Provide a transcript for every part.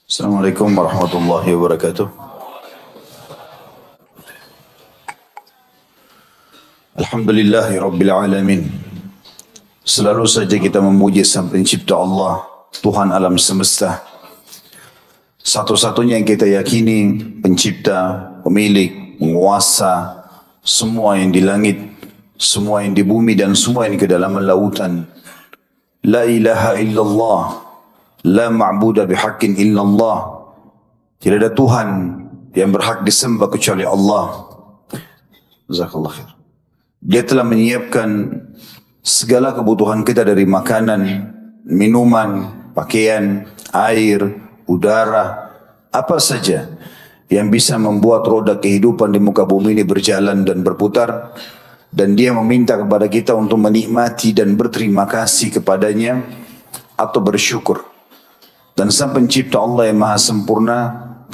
Assalamualaikum warahmatullahi wabarakatuh. Alhamdulillahi rabbil alamin. Selalu saja kita memuji Sang Pencipta Allah, Tuhan alam semesta. Satu-satunya yang kita yakini, pencipta, pemilik, penguasa, semua yang di langit, semua yang di bumi dan semua yang di kedalaman lautan. La ilaha illallah. La ma'budah bihaqqin illallah. Tidak ada Tuhan yang berhak disembah kecuali Allah. Jazakallah khair. Dia telah menyiapkan segala kebutuhan kita dari makanan, minuman, pakaian, air, udara, apa saja yang bisa membuat roda kehidupan di muka bumi ini berjalan dan berputar. Dan dia meminta kepada kita untuk menikmati dan berterima kasih kepadanya atau bersyukur. Dan Sang Pencipta Allah yang Maha Sempurna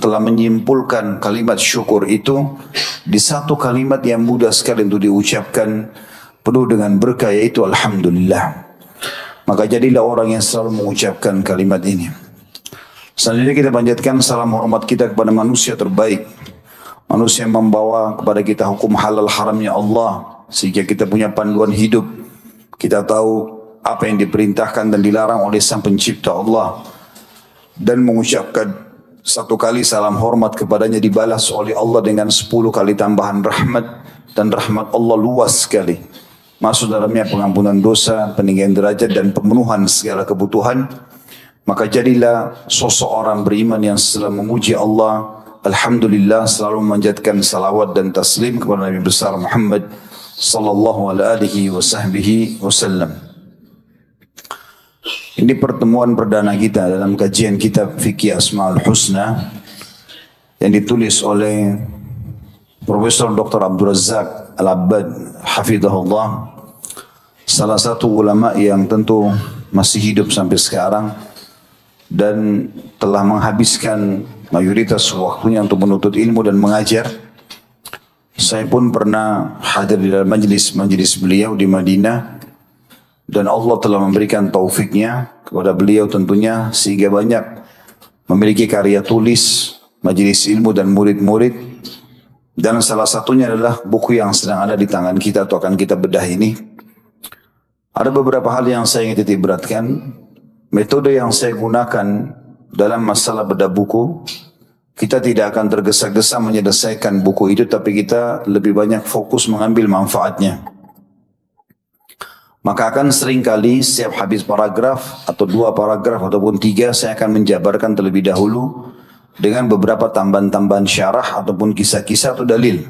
telah menyimpulkan kalimat syukur itu di satu kalimat yang mudah sekali untuk diucapkan, penuh dengan berkah, yaitu Alhamdulillah. Maka jadilah orang yang selalu mengucapkan kalimat ini. Selanjutnya kita panjatkan salam hormat kita kepada manusia terbaik, manusia yang membawa kepada kita hukum halal haramnya Allah, sehingga kita punya panduan hidup. Kita tahu apa yang diperintahkan dan dilarang oleh Sang Pencipta Allah. Dan mengucapkan satu kali salam hormat kepadanya dibalas oleh Allah dengan 10 kali tambahan rahmat. Dan rahmat Allah luas sekali. Masuk dalamnya pengampunan dosa, peninggian derajat dan pemenuhan segala kebutuhan. Maka jadilah sosok orang beriman yang selalu memuji Allah. Alhamdulillah, selalu memanjatkan salawat dan taslim kepada Nabi besar Muhammad sallallahu alaihi wasallam. Ini pertemuan perdana kita dalam kajian kitab Fikih Asmaul Husna yang ditulis oleh Profesor Dr. Abdul Razak Al-Abbad hafizahullah, salah satu ulama yang tentu masih hidup sampai sekarang dan telah menghabiskan mayoritas waktunya untuk menuntut ilmu dan mengajar. Saya pun pernah hadir di dalam majlis beliau di Madinah. Dan Allah telah memberikan taufiknya kepada beliau tentunya sehingga banyak memiliki karya tulis, majelis ilmu dan murid-murid. Dan salah satunya adalah buku yang sedang ada di tangan kita atau akan kita bedah ini. Ada beberapa hal yang saya ingin titik beratkan. Metode yang saya gunakan dalam masalah bedah buku, kita tidak akan tergesa-gesa menyelesaikan buku itu, tapi kita lebih banyak fokus mengambil manfaatnya. Maka akan seringkali setiap habis paragraf atau 2 paragraf ataupun 3 saya akan menjabarkan terlebih dahulu dengan beberapa tambahan-tambahan syarah ataupun kisah-kisah atau dalil.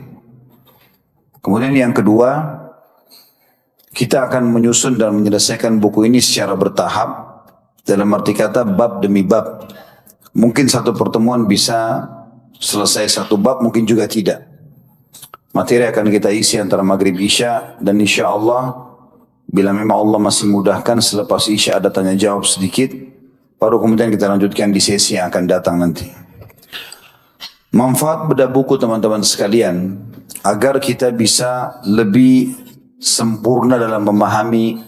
Kemudian yang kedua, kita akan menyusun dan menyelesaikan buku ini secara bertahap, dalam arti kata bab demi bab. Mungkin satu pertemuan bisa selesai 1 bab, mungkin juga tidak. Materi akan kita isi antara maghrib isya, dan insya Allah bila memang Allah masih mudahkan selepas isya ada tanya jawab sedikit, baru kemudian kita lanjutkan di sesi yang akan datang nanti. Manfaat bedah buku teman-teman sekalian, agar kita bisa lebih sempurna dalam memahami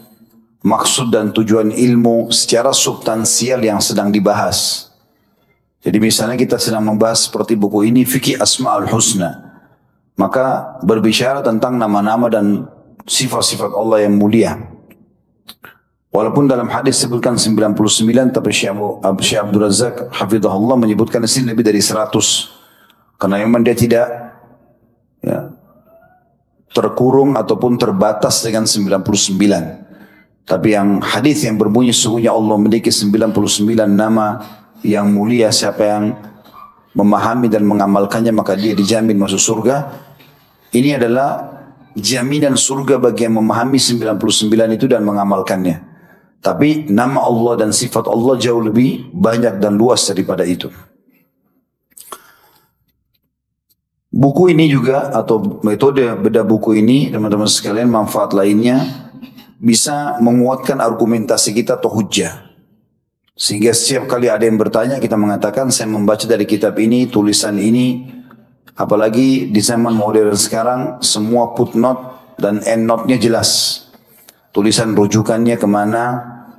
maksud dan tujuan ilmu secara substansial yang sedang dibahas. Jadi misalnya kita sedang membahas seperti buku ini, Fikih Asmaul Husna, maka berbicara tentang nama-nama dan sifat-sifat Allah yang mulia. Walaupun dalam hadis disebutkan 99, tapi Syekh Abdul Razak hafizahullah menyebutkan di sini lebih dari 100. Karena memang dia tidak terkurung ataupun terbatas dengan 99. Tapi yang hadis yang berbunyi sesungguhnya Allah memiliki 99 nama yang mulia, siapa yang memahami dan mengamalkannya maka dia dijamin masuk surga. Ini adalah jaminan surga bagi yang memahami 99 itu dan mengamalkannya. Tapi nama Allah dan sifat Allah jauh lebih banyak dan luas daripada itu. Buku ini juga atau metode bedah buku ini teman-teman sekalian, manfaat lainnya bisa menguatkan argumentasi kita atau hujjah. Sehingga setiap kali ada yang bertanya kita mengatakan saya membaca dari kitab ini, tulisan ini. Apalagi di zaman modern sekarang semua footnote dan endnote-nya jelas. Tulisan rujukannya kemana,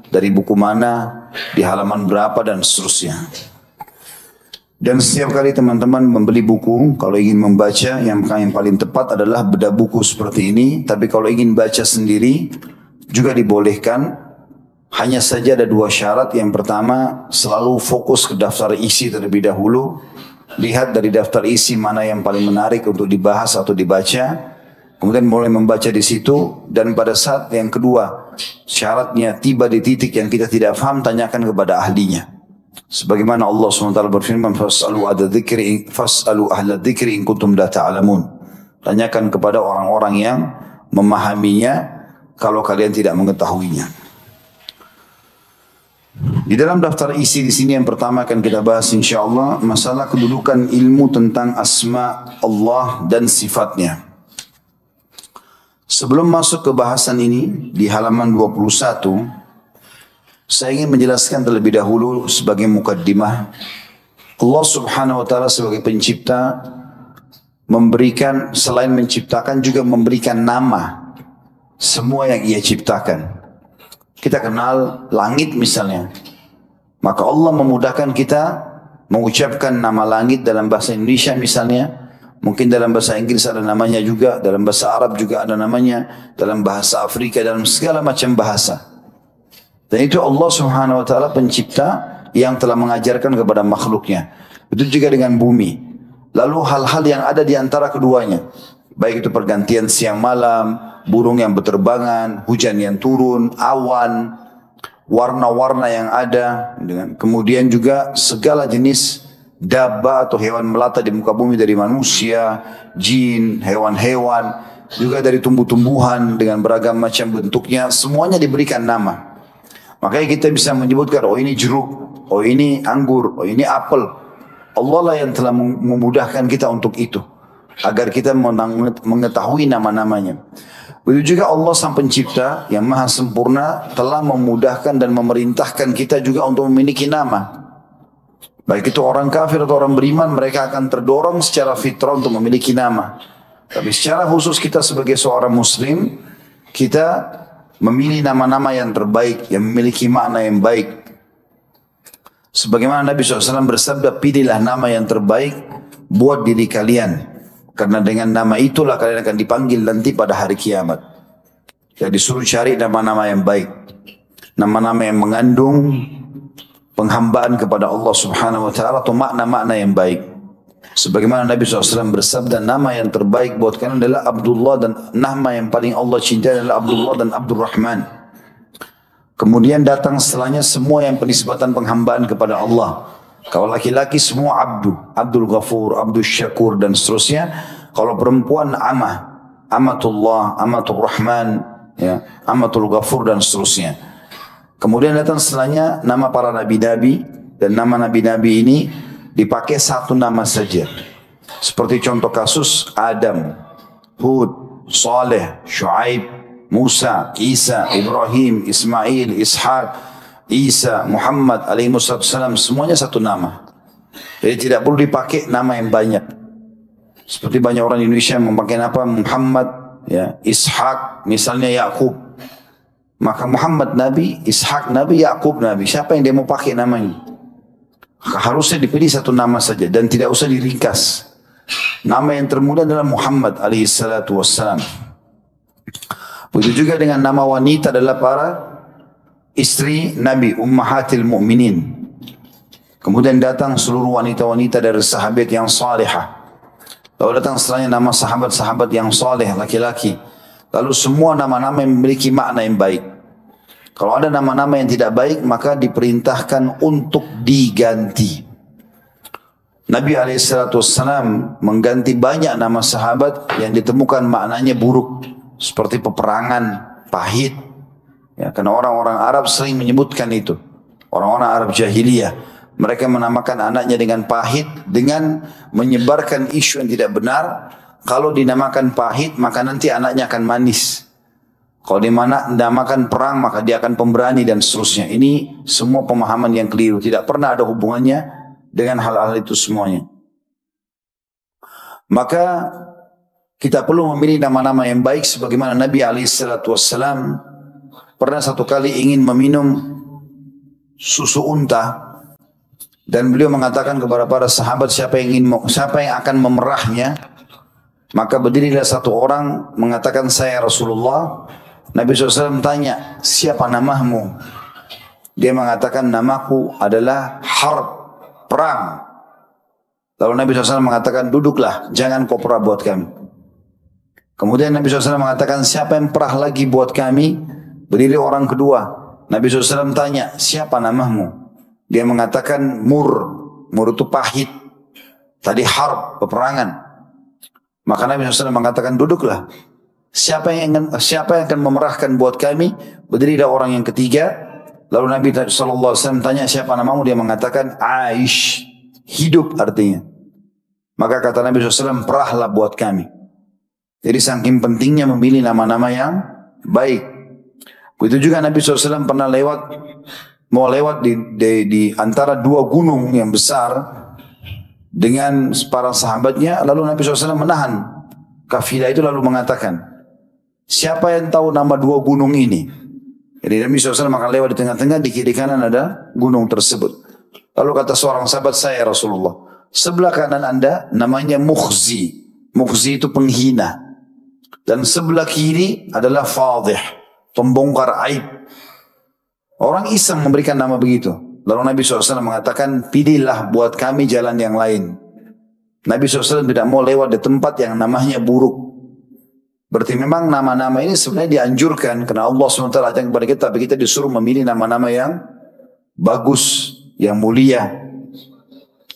dari buku mana, di halaman berapa dan seterusnya. Dan setiap kali teman-teman membeli buku, kalau ingin membaca, yang paling tepat adalah bedah buku seperti ini. Tapi kalau ingin baca sendiri, juga dibolehkan. Hanya saja ada dua syarat. Yang pertama, selalu fokus ke daftar isi terlebih dahulu. Lihat dari daftar isi mana yang paling menarik untuk dibahas atau dibaca. Kemudian mulai membaca di situ. Dan pada saat yang kedua, syaratnya tiba di titik yang kita tidak paham, tanyakan kepada ahlinya. Sebagaimana Allah SWT berfirman, fas'alu ahla dzikri in kuntum la ta'lamun. Tanyakan kepada orang-orang yang memahaminya kalau kalian tidak mengetahuinya. Di dalam daftar isi di sini yang pertama akan kita bahas insyaallah masalah kedudukan ilmu tentang asma Allah dan sifatnya. Sebelum masuk ke bahasan ini di halaman 21, saya ingin menjelaskan terlebih dahulu sebagai mukaddimah. Allah Subhanahu wa taala sebagai pencipta memberikan, selain menciptakan juga memberikan nama semua yang ia ciptakan. Kita kenal langit misalnya. Maka Allah memudahkan kita mengucapkan nama langit dalam bahasa Indonesia misalnya. Mungkin dalam bahasa Inggris ada namanya juga, dalam bahasa Arab juga ada namanya, dalam bahasa Afrika, dalam segala macam bahasa. Dan itu Allah Subhanahu wa taala pencipta yang telah mengajarkan kepada makhluknya. Itu juga dengan bumi. Lalu hal-hal yang ada di antara keduanya, baik itu pergantian siang malam, burung yang berterbangan, hujan yang turun, awan, warna-warna yang ada, kemudian juga segala jenis dabba atau hewan melata di muka bumi dari manusia, jin, hewan-hewan, juga dari tumbuh-tumbuhan dengan beragam macam bentuknya, semuanya diberikan nama. Makanya kita bisa menyebutkan, oh ini jeruk, oh ini anggur, oh ini apel. Allah lah yang telah memudahkan kita untuk itu. Agar kita mengetahui nama-namanya. Begitu juga Allah sang pencipta yang maha sempurna telah memudahkan dan memerintahkan kita juga untuk memiliki nama. Baik itu orang kafir atau orang beriman, mereka akan terdorong secara fitrah untuk memiliki nama. Tapi secara khusus kita sebagai seorang muslim, kita memilih nama-nama yang terbaik, yang memiliki makna yang baik. Sebagaimana Nabi SAW bersabda, pilihlah nama yang terbaik buat diri kalian. Karena dengan nama itulah kalian akan dipanggil nanti pada hari kiamat. Jadi disuruh cari nama-nama yang baik. Nama-nama yang mengandung penghambaan kepada Allah Subhanahu wa taala atau makna-makna yang baik. Sebagaimana Nabi SAW bersabda, nama yang terbaik buat kalian adalah Abdullah, dan nama yang paling Allah cintai adalah Abdullah dan Abdurrahman. Kemudian datang setelahnya semua yang penisbatan penghambaan kepada Allah. Kalau laki-laki semua Abdu, Abdul Ghafur, Abdul Syakur dan seterusnya. Kalau perempuan Amah, Amatullah, Amatul Rahman, ya, Amatul Ghafur dan seterusnya. Kemudian datang setelahnya nama para nabi-nabi, dan nama nabi-nabi ini dipakai satu nama saja. Seperti contoh kasus Adam, Hud, Saleh, Shu'aib, Musa, Isa, Ibrahim, Ismail, Ishaq, Isa, Muhammad alaihi wassalam, semuanya satu nama. Jadi tidak perlu dipakai nama yang banyak. Seperti banyak orang di Indonesia yang memakai nama Muhammad, ya, Ishaq, misalnya Yakub. Maka Muhammad Nabi, Ishaq Nabi, Yakub Nabi. Siapa yang dia mau pakai namanya? Harusnya dipilih satu nama saja dan tidak usah diringkas. Nama yang termudah adalah Muhammad alaihi salatu wassalam. Begitu juga dengan nama wanita adalah para istri Nabi, Ummahatil Mu'minin. Kemudian datang seluruh wanita-wanita dari sahabat yang salihah. Lalu datang setelahnya nama sahabat-sahabat yang saleh laki-laki. Lalu semua nama-nama yang memiliki makna yang baik. Kalau ada nama-nama yang tidak baik, maka diperintahkan untuk diganti. Nabi SAW mengganti banyak nama sahabat yang ditemukan maknanya buruk. Seperti peperangan, pahit. Ya, karena orang-orang Arab sering menyebutkan itu. Orang-orang Arab jahiliyah. Mereka menamakan anaknya dengan pahit, dengan menyebarkan isu yang tidak benar. Kalau dinamakan pahit, maka nanti anaknya akan manis. Kalau dinamakan perang, maka dia akan pemberani dan seterusnya. Ini semua pemahaman yang keliru. Tidak pernah ada hubungannya dengan hal-hal itu semuanya. Maka kita perlu memilih nama-nama yang baik. Sebagaimana Nabi SAW pernah satu kali ingin meminum susu unta. Dan beliau mengatakan kepada para sahabat, siapa yang akan memerahnya, maka berdirilah satu orang mengatakan, saya Rasulullah. Nabi SAW tanya, siapa namamu? Dia mengatakan, namaku adalah Harb, perang. Lalu Nabi SAW mengatakan, duduklah, jangan kau perah buat kami. Kemudian Nabi SAW mengatakan, siapa yang perah lagi buat kami? Berdiri orang kedua. Nabi SAW tanya, siapa namamu? Dia mengatakan, Mur itu pahit. Tadi Harb, peperangan. Maka Nabi SAW mengatakan, duduklah. Siapa yang akan memerahkan buat kami? Berdirilah orang yang ketiga. Lalu Nabi SAW tanya, siapa namamu? Dia mengatakan, Aish. Hidup artinya. Maka kata Nabi SAW, perahlah buat kami. Jadi saking pentingnya memilih nama-nama yang baik. Begitu juga Nabi SAW pernah mau lewat di antara dua gunung yang besar dengan para sahabatnya. Lalu Nabi SAW menahan kafilah itu lalu mengatakan, siapa yang tahu nama dua gunung ini? Jadi Nabi SAW akan lewat di tengah-tengah, di kiri kanan ada gunung tersebut. Lalu kata seorang sahabat, saya Rasulullah, sebelah kanan anda namanya Mukhzi. Mukhzi itu penghina. Dan sebelah kiri adalah Fadih, pembongkar aib. Orang iseng memberikan nama begitu. Lalu Nabi SAW mengatakan, pilihlah buat kami jalan yang lain. Nabi SAW tidak mau lewat di tempat yang namanya buruk. Berarti memang nama-nama ini sebenarnya dianjurkan. Karena Allah SWT ajak kepada kita, tapi kita disuruh memilih nama-nama yang bagus, yang mulia.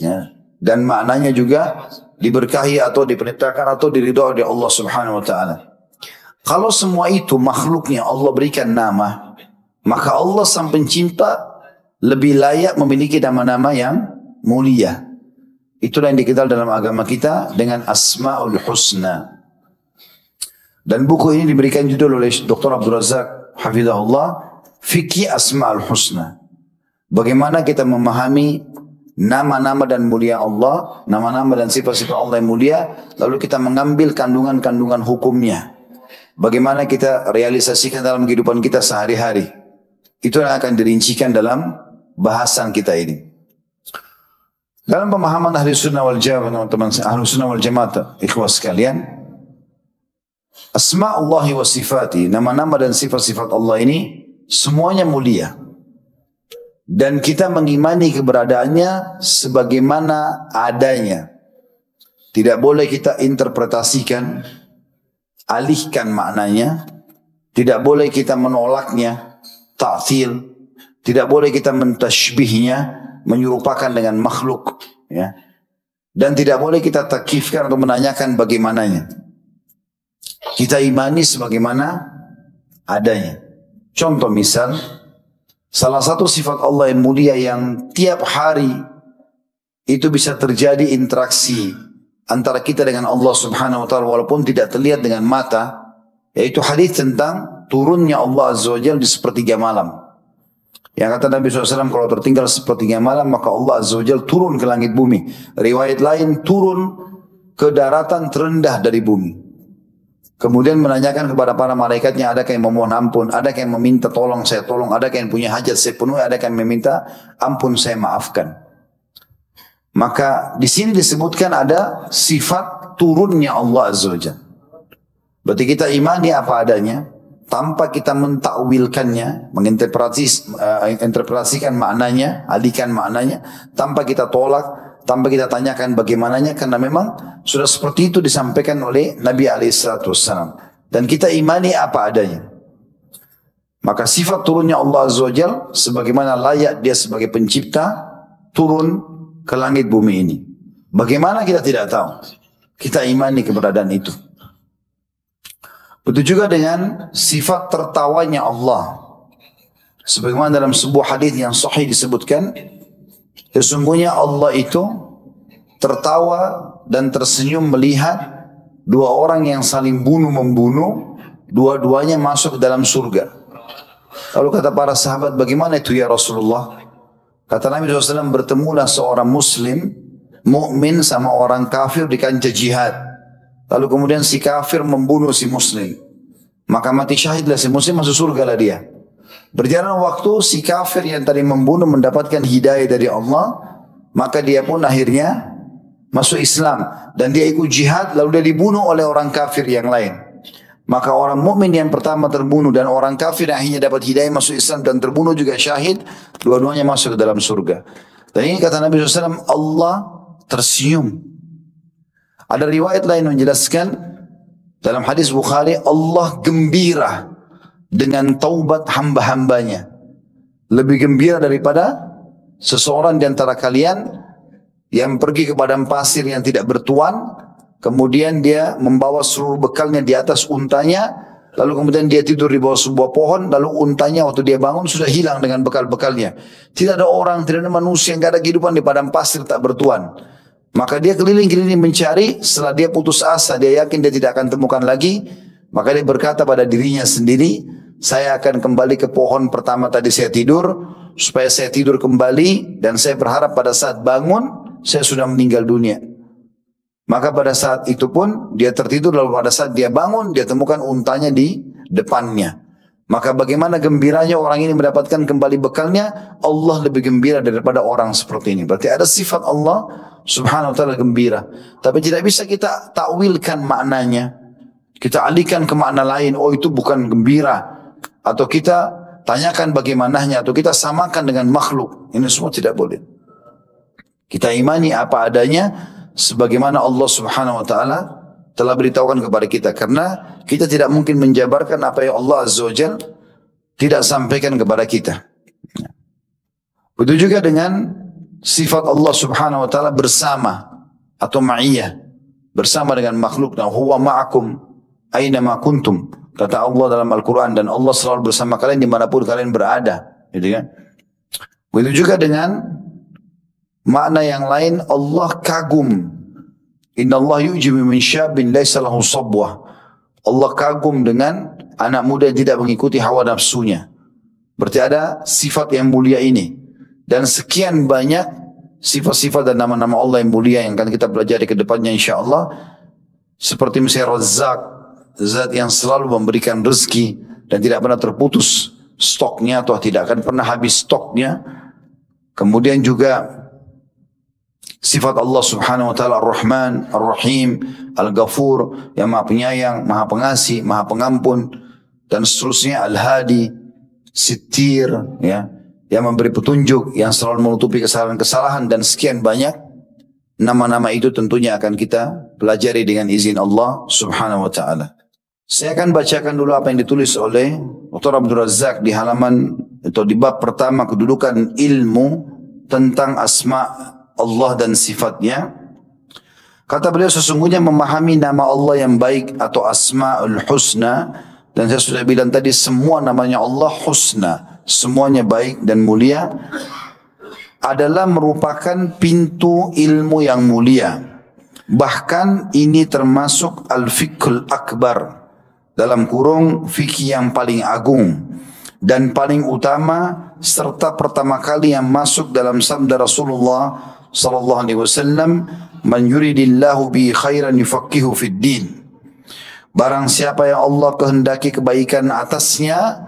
Ya. Dan maknanya juga diberkahi atau diperintahkan atau diridhoi oleh Allah Subhanahu wa taala. Kalau semua itu makhluknya Allah berikan nama, maka Allah sang pencipta lebih layak memiliki nama-nama yang mulia. Itulah yang dikenal dalam agama kita dengan Asmaul Husna. Dan buku ini diberikan judul oleh Dr. Abdul Razak Hafizahullah, Fikih Asmaul Husna. Bagaimana kita memahami nama-nama dan mulia Allah, nama-nama dan sifat-sifat Allah yang mulia, lalu kita mengambil kandungan-kandungan hukumnya. Bagaimana kita realisasikan dalam kehidupan kita sehari-hari. Itu yang akan dirincikan dalam bahasan kita ini. Dalam pemahaman ahli sunnah wal jamaah, teman-teman ahli sunnah wal jamaah, ikhwas sekalian, asma'ullahi wa sifati, nama-nama dan sifat-sifat Allah ini semuanya mulia. Dan kita mengimani keberadaannya sebagaimana adanya. Tidak boleh kita interpretasikan, alihkan maknanya. Tidak boleh kita menolaknya, ta'til. Tidak boleh kita mentashbihnya, menyerupakan dengan makhluk. Ya. Dan tidak boleh kita takyifkan atau menanyakan bagaimananya. Kita imani sebagaimana adanya. Contoh misal, salah satu sifat Allah yang mulia yang tiap hari itu bisa terjadi interaksi antara kita dengan Allah Subhanahu wa taala walaupun tidak terlihat dengan mata, yaitu hadis tentang turunnya Allah Azza wa Jalla di sepertiga malam. Yang kata Nabi SAW, kalau tertinggal sepertiga malam maka Allah Azza wa Jalla turun ke langit bumi. Riwayat lain turun ke daratan terendah dari bumi. Kemudian menanyakan kepada para malaikatnya, adakah yang memohon ampun, adakah yang meminta tolong saya tolong, adakah yang punya hajat saya penuhi, adakah yang meminta ampun saya maafkan. Maka di sini disebutkan ada sifat turunnya Allah Azza wa Jalla. Berarti kita imani apa adanya, tanpa kita mentakwilkannya, menginterpretasikan maknanya, alihkan maknanya, tanpa kita tolak, tanpa kita tanyakan bagaimananya, karena memang sudah seperti itu disampaikan oleh Nabi SAW. Dan kita imani apa adanya. Maka sifat turunnya Allah Azza wa Jalla sebagaimana layak dia sebagai pencipta turun ke langit bumi ini. Bagaimana kita tidak tahu. Kita imani keberadaan itu. Begitu juga dengan sifat tertawanya Allah. Sebagaimana dalam sebuah hadis yang sahih disebutkan, sesungguhnya Allah itu tertawa dan tersenyum melihat dua orang yang saling bunuh-membunuh, dua-duanya masuk ke dalam surga. Lalu kata para sahabat, bagaimana itu ya Rasulullah? Kata Nabi SAW, bertemulah seorang muslim, mukmin sama orang kafir di kancah jihad. Lalu kemudian si kafir membunuh si muslim. Maka mati syahidlah si muslim, masuk surga lah dia. Berjalan waktu, si kafir yang tadi membunuh mendapatkan hidayah dari Allah, maka dia pun akhirnya masuk Islam dan dia ikut jihad, lalu dia dibunuh oleh orang kafir yang lain. Maka orang mukmin yang pertama terbunuh dan orang kafir yang akhirnya dapat hidayah masuk Islam dan terbunuh juga syahid, dua-duanya masuk ke dalam surga. Dan ini kata Nabi SAW, Allah tersenyum. Ada riwayat lain menjelaskan dalam hadis Bukhari, Allah gembira dengan taubat hamba-hambanya. Lebih gembira daripada seseorang di antara kalian yang pergi ke padang pasir yang tidak bertuan, kemudian dia membawa seluruh bekalnya di atas untanya, lalu kemudian dia tidur di bawah sebuah pohon, lalu untanya waktu dia bangun sudah hilang dengan bekal-bekalnya. Tidak ada orang, tidak ada manusia, tidak ada kehidupan di padang pasir tak bertuan. Maka dia keliling-keliling mencari, setelah dia putus asa, dia yakin dia tidak akan temukan lagi, maka dia berkata pada dirinya sendiri, saya akan kembali ke pohon pertama tadi saya tidur, supaya saya tidur kembali, dan saya berharap pada saat bangun, saya sudah meninggal dunia. Maka pada saat itu pun, dia tertidur, lalu pada saat dia bangun, dia temukan untanya di depannya. Maka bagaimana gembiranya orang ini mendapatkan kembali bekalnya, Allah lebih gembira daripada orang seperti ini. Berarti ada sifat Allah subhanahu wa ta'ala gembira. Tapi tidak bisa kita takwilkan maknanya. Kita alihkan ke makna lain, oh itu bukan gembira. Atau kita tanyakan bagaimananya, atau kita samakan dengan makhluk. Ini semua tidak boleh. Kita imani apa adanya, sebagaimana Allah subhanahu wa ta'ala telah beritahukan kepada kita. Karena kita tidak mungkin menjabarkan apa yang Allah azza wa jalla tidak sampaikan kepada kita. Begitu juga dengan sifat Allah subhanahu wa ta'ala bersama atau ma'iyah. Bersama dengan makhluk. Huwa ma'akum aina ma kuntum. Kata Allah dalam Al-Quran, dan Allah selalu bersama kalian dimanapun kalian berada. Gitu kan? Begitu juga dengan makna yang lain, Allah kagum. Inna Allah yujibu min syabin laysa lahu sabwah. Allah kagum dengan anak muda yang tidak mengikuti hawa nafsunya. Berarti ada sifat yang mulia ini. Dan sekian banyak sifat-sifat dan nama-nama Allah yang mulia yang akan kita pelajari ke depannya insyaAllah. Seperti misalnya Razzaq, zat yang selalu memberikan rezeki dan tidak pernah terputus stoknya atau tidak akan pernah habis stoknya. Kemudian juga sifat Allah subhanahu wa ta'ala Ar-Rahman, Ar-Rahim, Al-Ghafur, yang maha penyayang, maha pengasih, maha pengampun, dan seterusnya. Al-Hadi, Sittir, ya, yang memberi petunjuk, yang selalu menutupi kesalahan-kesalahan, dan sekian banyak nama-nama itu tentunya akan kita pelajari dengan izin Allah subhanahu wa ta'ala. Saya akan bacakan dulu apa yang ditulis oleh Dr. Abdul Razak di halaman atau di bab pertama, kedudukan ilmu tentang asma Allah dan sifatnya. Kata beliau, sesungguhnya memahami nama Allah yang baik atau asma'ul husna, dan saya sudah bilang tadi semua namanya Allah husna, semuanya baik dan mulia, adalah merupakan pintu ilmu yang mulia. Bahkan ini termasuk al-fiqhul akbar, dalam kurung fikih yang paling agung dan paling utama, serta pertama kali yang masuk dalam sabda Rasulullah sallallahu alaihi wasallam, man yuridillahu bi khairan yufaqihu fid din. Barang siapa yang Allah kehendaki kebaikan atasnya,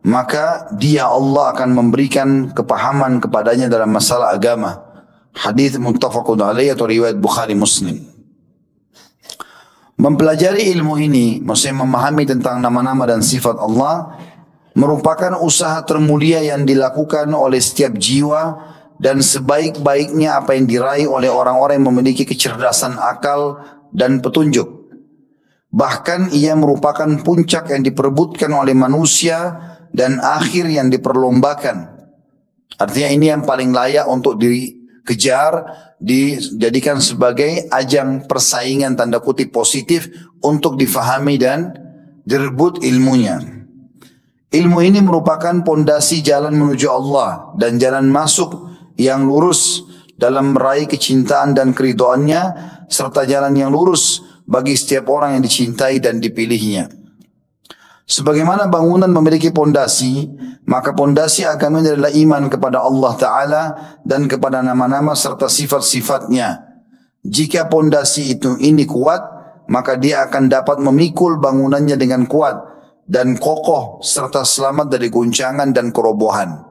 maka dia Allah akan memberikan kepahaman kepadanya dalam masalah agama. Hadis muttafaqun alaih atau riwayat Bukhari Muslim. Mempelajari ilmu ini, maksudnya memahami tentang nama-nama dan sifat Allah, merupakan usaha termulia yang dilakukan oleh setiap jiwa, dan sebaik-baiknya apa yang diraih oleh orang-orang yang memiliki kecerdasan akal dan petunjuk. Bahkan ia merupakan puncak yang diperebutkan oleh manusia dan akhir yang diperlombakan. Artinya ini yang paling layak untuk dikejar, dijadikan sebagai ajang persaingan tanda kutip positif untuk difahami dan direbut ilmunya. Ilmu ini merupakan pondasi jalan menuju Allah dan jalan masuk yang lurus dalam meraih kecintaan dan keridhaannya, serta jalan yang lurus bagi setiap orang yang dicintai dan dipilihnya. Sebagaimana bangunan memiliki pondasi, maka pondasi agama ini adalah iman kepada Allah Ta'ala dan kepada nama-nama serta sifat-sifatnya. Jika pondasi ini kuat, maka dia akan dapat memikul bangunannya dengan kuat. dan kokoh serta selamat dari guncangan dan kerobohan.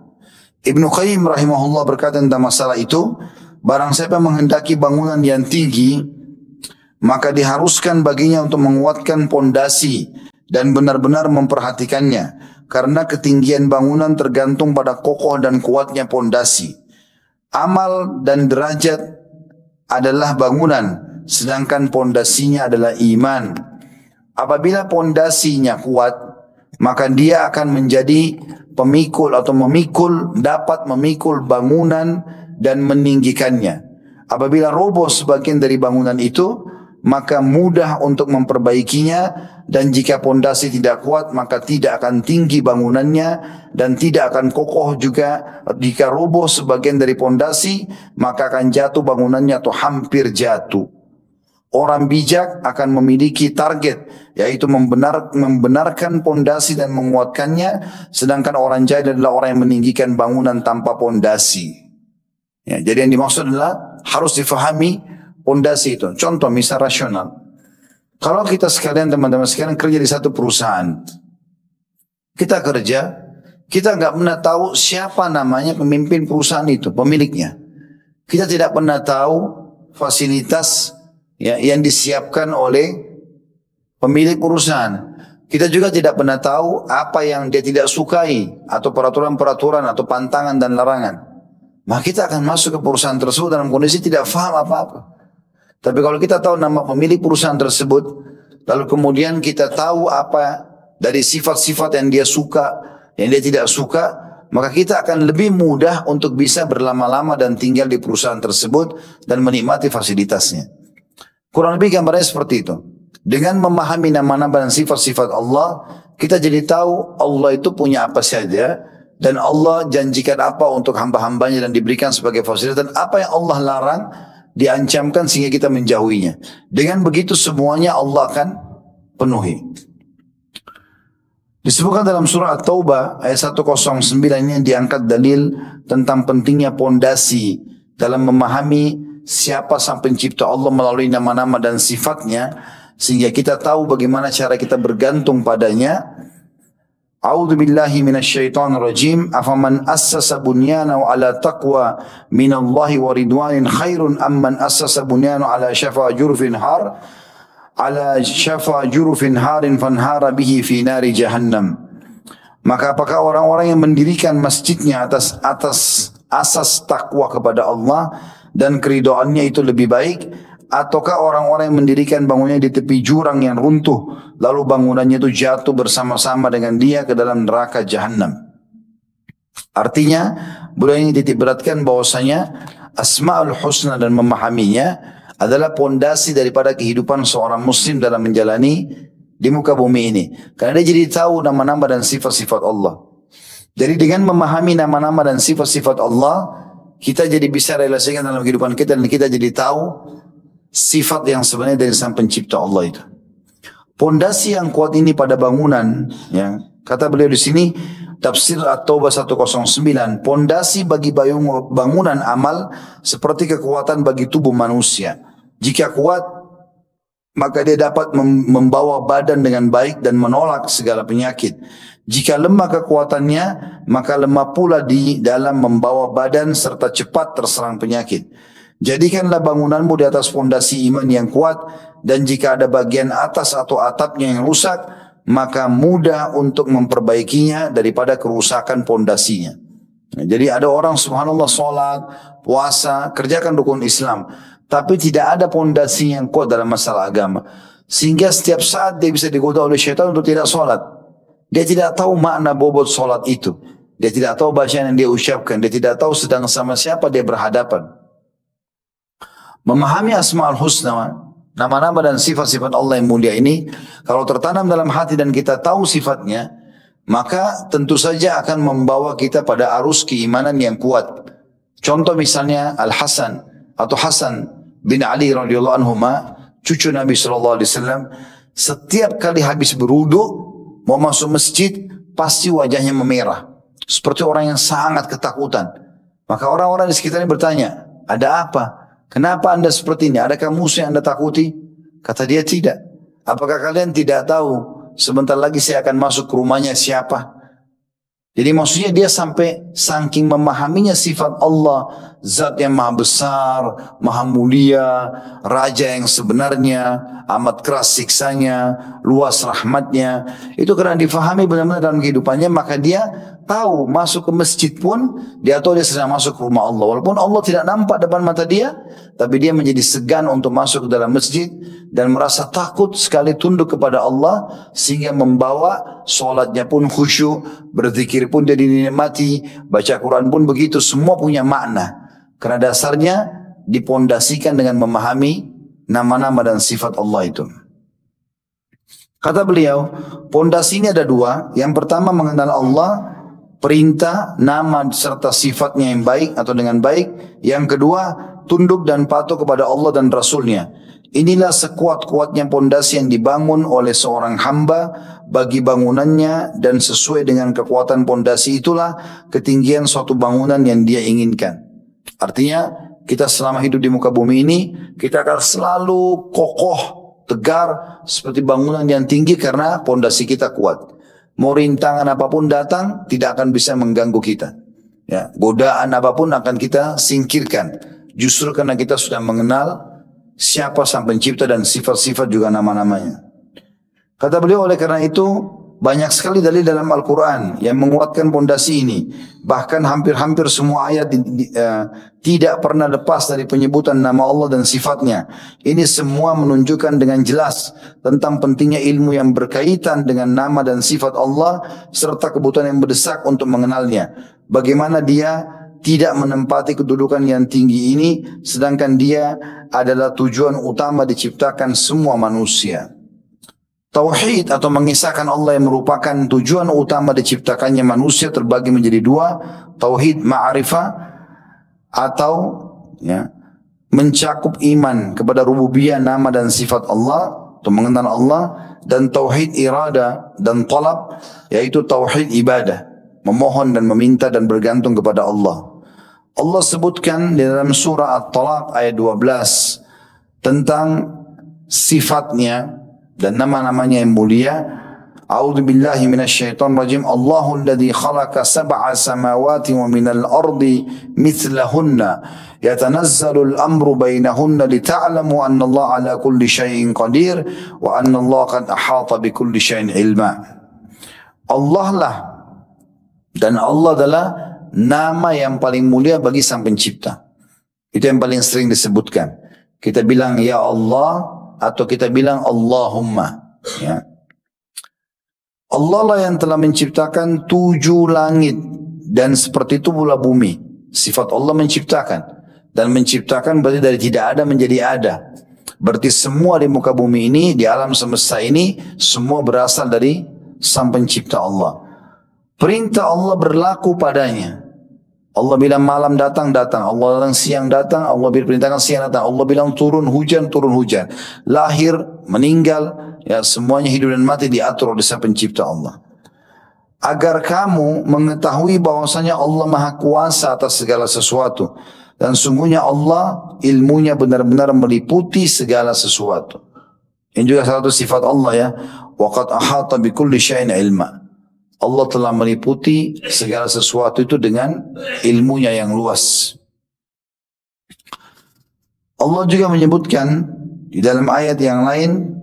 Ibnu Qayyim rahimahullah berkata tentang masalah itu, barang siapa menghendaki bangunan yang tinggi, maka diharuskan baginya untuk menguatkan pondasi dan benar-benar memperhatikannya, karena ketinggian bangunan tergantung pada kokoh dan kuatnya pondasi. Amal dan derajat adalah bangunan, sedangkan pondasinya adalah iman. Apabila pondasinya kuat, maka dia akan menjadi pemikul atau dapat memikul bangunan dan meninggikannya. Apabila roboh sebagian dari bangunan itu, maka mudah untuk memperbaikinya, dan jika pondasi tidak kuat maka tidak akan tinggi bangunannya dan tidak akan kokoh juga. Jika roboh sebagian dari pondasi, maka akan jatuh bangunannya atau hampir jatuh. Orang bijak akan memiliki target, yaitu membenarkan pondasi dan menguatkannya, sedangkan orang jahil adalah orang yang meninggikan bangunan tanpa pondasi. Ya, jadi yang dimaksud adalah harus difahami pondasi itu. Contoh misal rasional. Kalau kita sekalian, teman-teman sekalian kerja di satu perusahaan, kita kerja, kita nggak pernah tahu siapa namanya pemimpin perusahaan itu, pemiliknya. Kita tidak pernah tahu fasilitas yang disiapkan oleh pemilik perusahaan. Kita juga tidak pernah tahu apa yang dia tidak sukai, atau peraturan-peraturan atau pantangan dan larangan. Maka kita akan masuk ke perusahaan tersebut dalam kondisi tidak faham apa-apa. Tapi kalau kita tahu nama pemilik perusahaan tersebut, lalu kemudian kita tahu apa dari sifat-sifat yang dia suka, yang dia tidak suka, maka kita akan lebih mudah untuk bisa berlama-lama dan tinggal di perusahaan tersebut dan menikmati fasilitasnya. Kurang lebih gambarnya seperti itu. Dengan memahami nama-nama dan sifat-sifat Allah, kita jadi tahu Allah itu punya apa saja, dan Allah janjikan apa untuk hamba-hambanya dan diberikan sebagai fasilitas, dan apa yang Allah larang, diancamkan sehingga kita menjauhinya. Dengan begitu semuanya Allah akan penuhi. Disebutkan dalam surah At-Taubah ayat 109 ini diangkat dalil tentang pentingnya pondasi dalam memahami siapa sang pencipta Allah melalui nama-nama dan sifatnya, sehingga kita tahu bagaimana cara kita bergantung padanya. A'udzu billahi minasyaitonir rajim. Afaman assasa bunyanahu ala taqwa minallahi wa ridwanin khairun amman assasa bunyanahu ala syafa jurufin harin fanhara bihi fi nari jahannam. Maka apakah orang-orang yang mendirikan masjidnya atas asas takwa kepada Allah dan keridhaannya itu lebih baik, ataukah orang-orang yang mendirikan bangunannya di tepi jurang yang runtuh, lalu bangunannya itu jatuh bersama-sama dengan dia ke dalam neraka jahanam. Artinya, beliau ini titik beratkan bahwasanya Asmaul Husna dan memahaminya adalah pondasi daripada kehidupan seorang muslim dalam menjalani di muka bumi ini. Karena dia jadi tahu nama-nama dan sifat-sifat Allah. Jadi dengan memahami nama-nama dan sifat-sifat Allah, kita jadi bisa relasikan dalam kehidupan kita, dan kita jadi tahu sifat yang sebenarnya dari sang pencipta Allah itu. Pondasi yang kuat ini pada bangunan, ya, kata beliau di sini, tafsir At-Taubah 109, pondasi bagi bangunan amal seperti kekuatan bagi tubuh manusia. Jika kuat, maka dia dapat membawa badan dengan baik dan menolak segala penyakit. Jika lemah kekuatannya, maka lemah pula di dalam membawa badan serta cepat terserang penyakit. Jadikanlah bangunanmu di atas fondasi iman yang kuat, dan jika ada bagian atas atau atapnya yang rusak, maka mudah untuk memperbaikinya daripada kerusakan fondasinya. Nah, jadi ada orang subhanallah sholat, puasa, kerjakan rukun Islam, tapi tidak ada fondasi yang kuat dalam masalah agama. Sehingga setiap saat dia bisa digoda oleh syaitan untuk tidak sholat. Dia tidak tahu makna bobot sholat itu. Dia tidak tahu bacaan yang dia ucapkan. Dia tidak tahu sedang sama siapa dia berhadapan. Memahami Asmaul Husna, nama-nama dan sifat-sifat Allah yang mulia ini, kalau tertanam dalam hati dan kita tahu sifatnya, maka tentu saja akan membawa kita pada arus keimanan yang kuat. Contoh misalnya Al-Hasan atau Hasan bin Ali radhiyallahu anhuma, cucu Nabi sallallahu alaihi wasallam, setiap kali habis berwudu mau masuk masjid pasti wajahnya memerah, seperti orang yang sangat ketakutan. Maka orang-orang di sekitarnya bertanya, ada apa? Kenapa anda seperti ini? Adakah musuh yang anda takuti? Kata dia, tidak. Apakah kalian tidak tahu sebentar lagi saya akan masuk ke rumahnya siapa. Jadi maksudnya dia sampai saking memahaminya sifat Allah, zat yang maha besar, maha mulia, raja yang sebenarnya, amat keras siksanya, luas rahmatnya. Itu karena difahami benar-benar dalam kehidupannya, maka dia tahu masuk ke masjid pun, dia tahu dia sedang masuk ke rumah Allah. Walaupun Allah tidak nampak depan mata dia, tapi dia menjadi segan untuk masuk ke dalam masjid dan merasa takut sekali tunduk kepada Allah, sehingga membawa solatnya pun khusyuk, berzikir pun dia dinikmati, baca Quran pun begitu, semua punya makna. Karena dasarnya dipondasikan dengan memahami nama-nama dan sifat Allah itu. Kata beliau, pondasi ini ada dua. Yang pertama mengenal Allah, perintah, nama serta sifatnya yang baik atau dengan baik. Yang kedua, tunduk dan patuh kepada Allah dan Rasulnya. Inilah sekuat-kuatnya pondasi yang dibangun oleh seorang hamba bagi bangunannya, dan sesuai dengan kekuatan pondasi itulah ketinggian suatu bangunan yang dia inginkan. Artinya kita selama hidup di muka bumi ini, kita akan selalu kokoh, tegar seperti bangunan yang tinggi karena pondasi kita kuat. Mau rintangan apapun datang, tidak akan bisa mengganggu kita. Ya, godaan apapun akan kita singkirkan. Justru karena kita sudah mengenal siapa sang pencipta dan sifat-sifat juga nama-namanya. Kata beliau, oleh karena itu banyak sekali dalil dalam Al-Quran yang menguatkan pondasi ini. Bahkan hampir-hampir semua ayat tidak pernah lepas dari penyebutan nama Allah dan sifatnya. Ini semua menunjukkan dengan jelas tentang pentingnya ilmu yang berkaitan dengan nama dan sifat Allah, serta kebutuhan yang mendesak untuk mengenalnya. Bagaimana dia tidak menempati kedudukan yang tinggi ini, sedangkan dia adalah tujuan utama diciptakan semua manusia. Tauhid atau mengisahkan Allah yang merupakan tujuan utama diciptakannya manusia terbagi menjadi dua. Tauhid ma'rifah atau ya, mencakup iman kepada rububiyah, nama dan sifat Allah atau mengenal Allah, dan tauhid irada dan talab, yaitu tauhid ibadah, memohon dan meminta dan bergantung kepada Allah. Allah sebutkan di dalam surah At-Talaq ayat 12 tentang sifatnya dan nama-namanya yang mulia. A'udzu billahi minasyaitonir rajim. Allahul ladzi khalaqa sab'a samawati wa minal ardi mithlahunna yatanazzalu al-amru bainahunna lita'lamu anna Allah ala kulli syai'in qadir wa anna Allah qad ahata bi kulli syai'in ilma. Allah lah, dan Allah adalah nama yang paling mulia bagi sang pencipta. Itu yang paling sering disebutkan. Kita bilang ya Allah atau kita bilang Allahumma. Ya. Allah lah yang telah menciptakan 7 langit dan seperti itu pula bumi. Sifat Allah menciptakan, dan menciptakan berarti dari tidak ada menjadi ada. Berarti semua di muka bumi ini, di alam semesta ini, semua berasal dari sang pencipta Allah. Perintah Allah berlaku padanya. Allah bilang malam datang, datang. Allah bilang siang datang, Allah perintahkan siang datang. Allah bilang turun hujan, turun hujan. Lahir, meninggal, ya semuanya hidup dan mati diatur oleh sang pencipta Allah. Agar kamu mengetahui bahwasanya Allah Maha Kuasa atas segala sesuatu, dan sungguhnya Allah ilmunya benar-benar meliputi segala sesuatu. Ini juga salah satu sifat Allah ya. Wa qad ahata bi kulli syai'in ilma. Allah telah meliputi segala sesuatu itu dengan ilmunya yang luas. Allah juga menyebutkan di dalam ayat yang lain,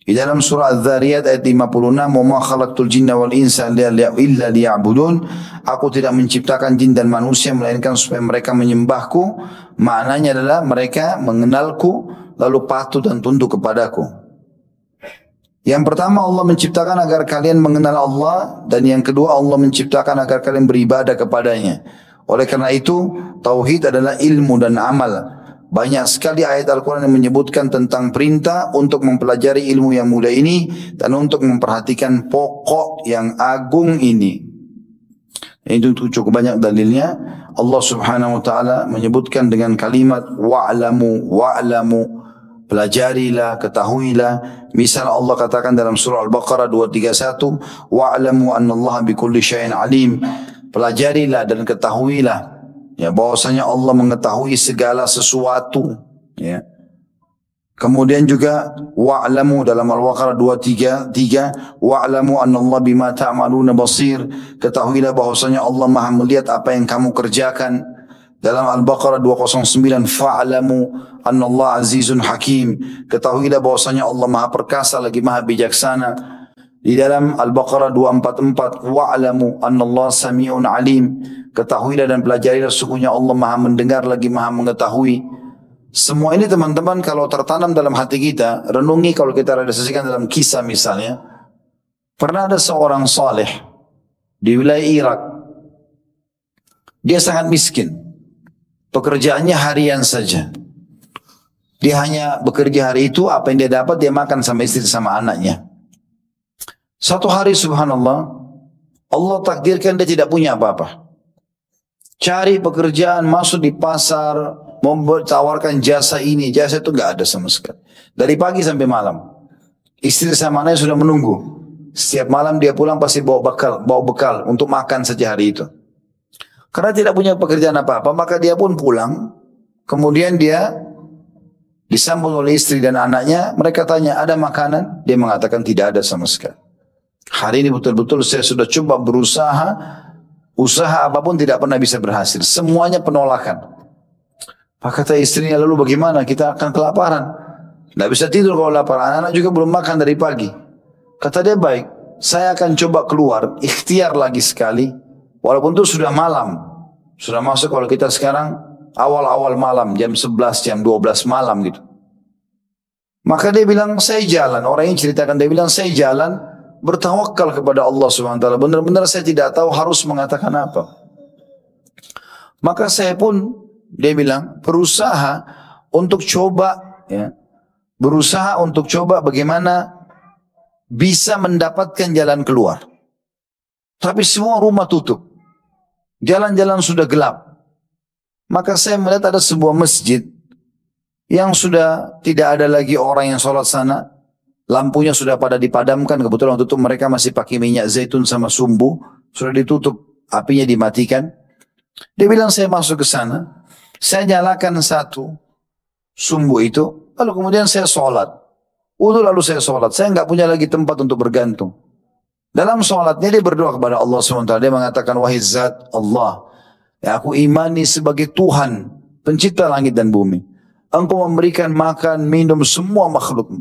di dalam surah Az-Zariyat ayat 56, "Wa ma khalaqtul jinna wal insa illa liya'budun." Aku tidak menciptakan jin dan manusia melainkan supaya mereka menyembahku. Maknanya adalah mereka mengenalku lalu patuh dan tunduk kepadaku. Yang pertama, Allah menciptakan agar kalian mengenal Allah, dan yang kedua Allah menciptakan agar kalian beribadah kepadanya. Oleh karena itu, tauhid adalah ilmu dan amal. Banyak sekali ayat Al-Quran yang menyebutkan tentang perintah untuk mempelajari ilmu yang mulia ini dan untuk memperhatikan pokok yang agung ini. Itu cukup banyak dalilnya. Allah Subhanahu wa taala menyebutkan dengan kalimat wa'lamu wa'lamu, pelajarilah, ketahuilah. Misal Allah katakan dalam surah Al-Baqarah 231, wa'lamu annallaha bikulli syai'in alim. Pelajarilah dan ketahuilah ya bahwasanya Allah mengetahui segala sesuatu ya. Kemudian juga wa'lamu dalam Al-Baqarah 233, wa'lamu annallaha bima ta'maluna basir. Ketahuilah bahwasanya Allah Maha melihat apa yang kamu kerjakan. Dalam Al-Baqarah 209, fa'lamu annallaha azizun hakim. Ketahuilah bahwasanya Allah Maha perkasa lagi Maha bijaksana. Di dalam Al-Baqarah 244, wa'lamu annallaha sami'un alim. Ketahuilah dan pelajarilah sesungguhnya Allah Maha mendengar lagi Maha mengetahui. Semua ini teman-teman kalau tertanam dalam hati kita, renungi kalau kita realisasikan dalam kisah misalnya. Pernah ada seorang saleh di wilayah Irak. Dia sangat miskin. Pekerjaannya harian saja. Dia hanya bekerja hari itu, apa yang dia dapat dia makan sama istri sama anaknya. Satu hari subhanallah, Allah takdirkan dia tidak punya apa-apa. Cari pekerjaan, masuk di pasar, tawarkan jasa ini, jasa itu nggak ada sama sekali. Dari pagi sampai malam. Istri sama anaknya sudah menunggu. Setiap malam dia pulang pasti bawa bekal untuk makan saja hari itu. Karena tidak punya pekerjaan apa-apa, maka dia pun pulang. Kemudian dia disambut oleh istri dan anaknya. Mereka tanya, ada makanan? Dia mengatakan tidak ada sama sekali. Hari ini betul-betul saya sudah coba berusaha, usaha apapun tidak pernah bisa berhasil. Semuanya penolakan. Maka kata istrinya, lalu bagaimana? Kita akan kelaparan. Tidak bisa tidur kalau lapar. Anak-anak juga belum makan dari pagi. Kata dia, baik. Saya akan coba keluar. Ikhtiar lagi sekali. Walaupun itu sudah malam. Sudah masuk kalau kita sekarang awal-awal malam. Jam 11, jam 12 malam gitu. Maka dia bilang, saya jalan. Orang yang ceritakan, dia bilang, saya jalan. Bertawakal kepada Allah SWT. Benar-benar saya tidak tahu harus mengatakan apa. Maka saya pun, dia bilang, berusaha untuk coba, ya, berusaha untuk coba bagaimana bisa mendapatkan jalan keluar. Tapi semua rumah tutup. Jalan-jalan sudah gelap. Maka saya melihat ada sebuah masjid yang sudah tidak ada lagi orang yang sholat sana. Lampunya sudah pada dipadamkan. Kebetulan waktu itu mereka masih pakai minyak zaitun sama sumbu. Sudah ditutup, apinya dimatikan. Dia bilang, saya masuk ke sana. Saya nyalakan satu sumbu itu, lalu kemudian saya sholat. Wudu lalu saya sholat. Saya nggak punya lagi tempat untuk bergantung. Dalam sholatnya dia berdoa kepada Allah SWT. Dia mengatakan, wahai zat Allah, ya aku imani sebagai Tuhan, pencipta langit dan bumi. Engkau memberikan makan, minum semua makhluk.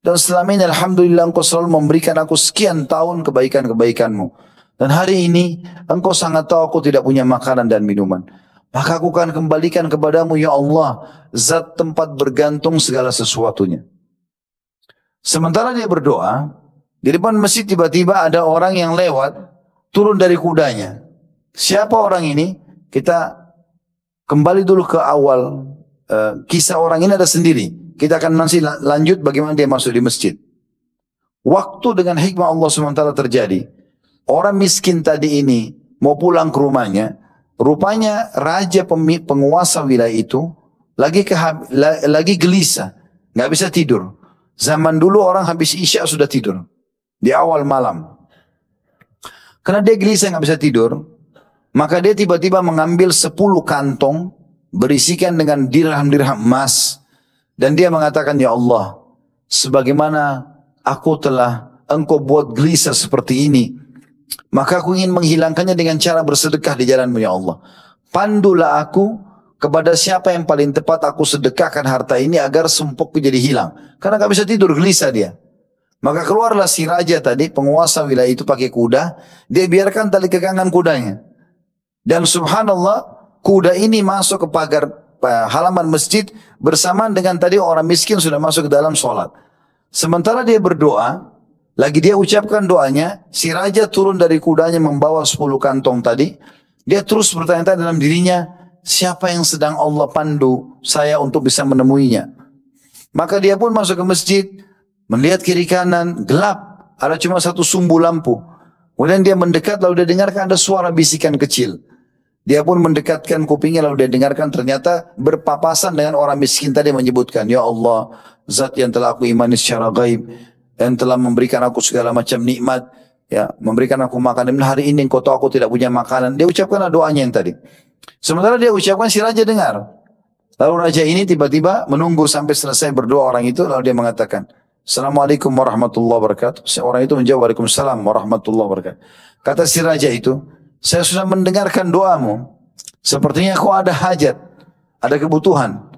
Dan selama ini alhamdulillah engkau selalu memberikan aku sekian tahun kebaikan-kebaikanmu. Dan hari ini engkau sangat tahu aku tidak punya makanan dan minuman. Maka aku akan kembalikan kepadamu ya Allah, zat tempat bergantung segala sesuatunya. Sementara dia berdoa, di depan masjid tiba-tiba ada orang yang lewat, turun dari kudanya. Siapa orang ini? Kita kembali dulu ke awal kisah orang ini ada sendiri. Kita akan nanti lanjut bagaimana dia masuk di masjid. Waktu dengan hikmah Allah SWT terjadi. Orang miskin tadi ini mau pulang ke rumahnya. Rupanya raja penguasa wilayah itu lagi gelisah, nggak bisa tidur. Zaman dulu orang habis isya sudah tidur di awal malam. Karena dia gelisah nggak bisa tidur, maka dia tiba-tiba mengambil 10 kantong berisikan dengan dirham-dirham emas dan dia mengatakan, ya Allah, sebagaimana aku telah engkau buat gelisah seperti ini, maka aku ingin menghilangkannya dengan cara bersedekah di jalan-Mu ya Allah. Pandulah aku kepada siapa yang paling tepat aku sedekahkan harta ini agar sumpukku jadi hilang. Karena gak bisa tidur, gelisah dia. Maka keluarlah si raja tadi, penguasa wilayah itu pakai kuda. Dia biarkan tali kekangan kudanya. Dan subhanallah, kuda ini masuk ke pagar halaman masjid bersamaan dengan tadi orang miskin sudah masuk ke dalam sholat. Sementara dia berdoa, lagi dia ucapkan doanya, si raja turun dari kudanya membawa 10 kantong tadi. Dia terus bertanya-tanya dalam dirinya, siapa yang sedang Allah pandu saya untuk bisa menemuinya? Maka dia pun masuk ke masjid, melihat kiri kanan, gelap. Ada cuma satu sumbu lampu. Kemudian dia mendekat, lalu dia dengarkan ada suara bisikan kecil. Dia pun mendekatkan kupingnya, lalu dia dengarkan ternyata berpapasan dengan orang miskin tadi menyebutkan, ya Allah, zat yang telah aku imani secara gaib, dan telah memberikan aku segala macam nikmat, ya, memberikan aku makanan. Hari ini engkau tahu aku tidak punya makanan. Dia ucapkan doanya yang tadi. Sementara dia ucapkan, si raja dengar. Lalu raja ini tiba-tiba menunggu sampai selesai berdoa orang itu, lalu dia mengatakan, Assalamualaikum warahmatullahi wabarakatuh. Orang itu menjawab, Waalaikumsalam warahmatullahi wabarakatuh. Kata si raja itu, saya sudah mendengarkan doamu. Sepertinya kau ada hajat, ada kebutuhan.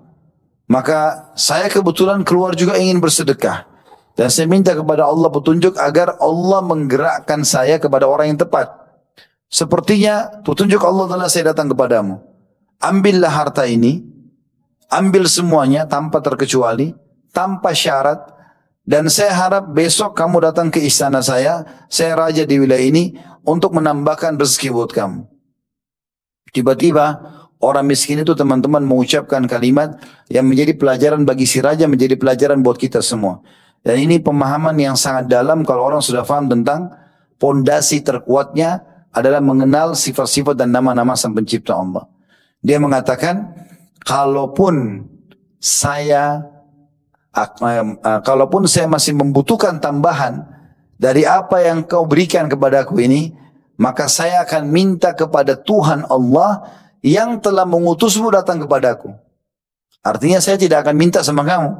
Maka saya kebetulan keluar juga ingin bersedekah. Dan saya minta kepada Allah petunjuk agar Allah menggerakkan saya kepada orang yang tepat. Sepertinya petunjuk Allah adalah saya datang kepadamu. Ambillah harta ini, ambil semuanya tanpa terkecuali, tanpa syarat. Dan saya harap besok kamu datang ke istana saya raja di wilayah ini, untuk menambahkan rezeki buat kamu. Tiba-tiba orang miskin itu teman-teman mengucapkan kalimat yang menjadi pelajaran bagi si raja, menjadi pelajaran buat kita semua. Dan ini pemahaman yang sangat dalam kalau orang sudah paham tentang pondasi terkuatnya adalah mengenal sifat-sifat dan nama-nama Sang Pencipta Allah. Dia mengatakan, kalaupun saya masih membutuhkan tambahan dari apa yang kau berikan kepadaku ini, maka saya akan minta kepada Tuhan Allah yang telah mengutusmu datang kepadaku. Artinya saya tidak akan minta sama kamu,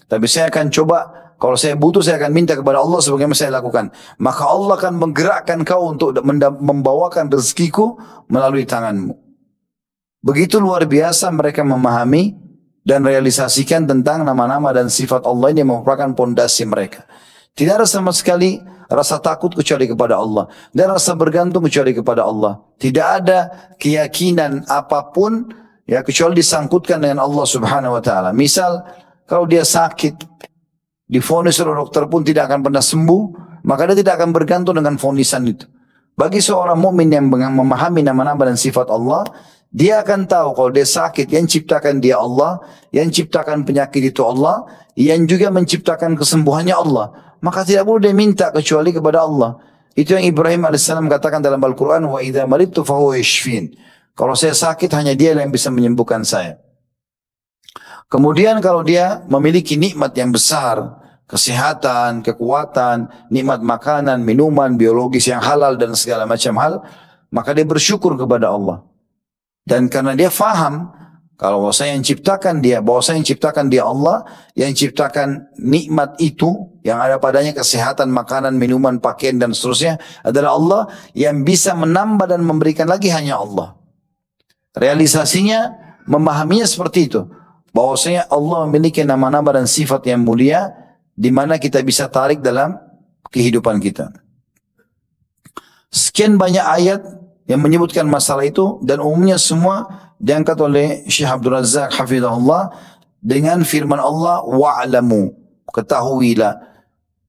tapi saya akan coba, kalau saya butuh saya akan minta kepada Allah sebagaimana saya lakukan. Maka Allah akan menggerakkan kau untuk membawakan rezekiku melalui tanganmu. Begitu luar biasa mereka memahami dan realisasikan tentang nama-nama dan sifat Allah ini yang merupakan pondasi mereka. Tidak ada sama sekali rasa takut kecuali kepada Allah, dan rasa bergantung kecuali kepada Allah. Tidak ada keyakinan apapun ya kecuali disangkutkan dengan Allah Subhanahu wa taala. Misal kalau dia sakit, divonis oleh dokter pun tidak akan pernah sembuh, maka dia tidak akan bergantung dengan vonisan itu. Bagi seorang mukmin yang memahami nama-nama dan sifat Allah, dia akan tahu kalau dia sakit, yang ciptakan dia Allah, yang ciptakan penyakit itu Allah, yang juga menciptakan kesembuhannya Allah. Maka tidak boleh dia minta kecuali kepada Allah. Itu yang Ibrahim AS katakan dalam Al-Quran, wa idza maridtu fahuwa yashfin. Kalau saya sakit, hanya dia yang bisa menyembuhkan saya. Kemudian kalau dia memiliki nikmat yang besar, kesehatan, kekuatan, nikmat makanan, minuman, biologis yang halal dan segala macam hal, maka dia bersyukur kepada Allah. Dan karena dia faham kalau saya yang ciptakan dia, bahwa saya yang ciptakan dia Allah, yang ciptakan nikmat itu, yang ada padanya kesehatan, makanan, minuman, pakaian dan seterusnya adalah Allah, yang bisa menambah dan memberikan lagi hanya Allah. Realisasinya, memahaminya seperti itu. Bahwasanya Allah memiliki nama-nama dan sifat yang mulia, di mana kita bisa tarik dalam kehidupan kita. Sekian banyak ayat yang menyebutkan masalah itu, dan umumnya semua diangkat oleh Syekh Abdul Razak hafizahullah dengan firman Allah, wa'lamu, ketahuilah,